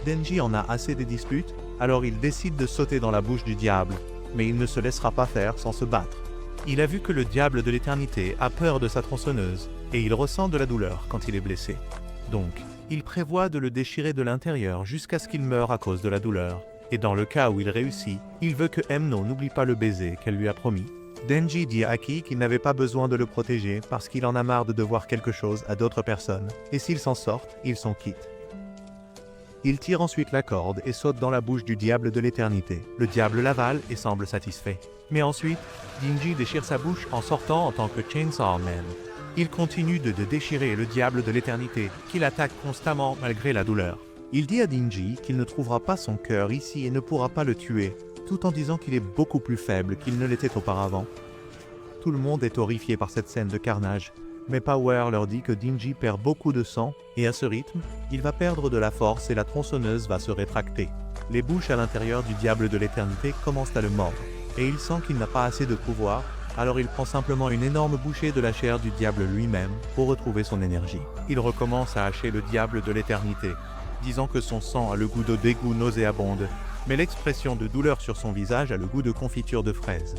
Denji en a assez des disputes, alors il décide de sauter dans la bouche du diable, mais il ne se laissera pas faire sans se battre. Il a vu que le diable de l'éternité a peur de sa tronçonneuse, et il ressent de la douleur quand il est blessé. Donc, il prévoit de le déchirer de l'intérieur jusqu'à ce qu'il meure à cause de la douleur. Et dans le cas où il réussit, il veut que Emno n'oublie pas le baiser qu'elle lui a promis. Denji dit à Aki qu'il n'avait pas besoin de le protéger parce qu'il en a marre de devoir quelque chose à d'autres personnes, et s'ils s'en sortent, ils s'en quittent. Il tire ensuite la corde et saute dans la bouche du diable de l'éternité. Le diable l'avale et semble satisfait. Mais ensuite, Denji déchire sa bouche en sortant en tant que Chainsaw Man. Il continue de déchirer le diable de l'éternité, qu'il attaque constamment malgré la douleur. Il dit à Denji qu'il ne trouvera pas son cœur ici et ne pourra pas le tuer, tout en disant qu'il est beaucoup plus faible qu'il ne l'était auparavant. Tout le monde est horrifié par cette scène de carnage, mais Power leur dit que Denji perd beaucoup de sang, et à ce rythme, il va perdre de la force et la tronçonneuse va se rétracter. Les bouches à l'intérieur du diable de l'éternité commencent à le mordre, et il sent qu'il n'a pas assez de pouvoir, alors il prend simplement une énorme bouchée de la chair du diable lui-même pour retrouver son énergie. Il recommence à hacher le diable de l'éternité, disant que son sang a le goût de dégoût nauséabonde, mais l'expression de douleur sur son visage a le goût de confiture de fraises.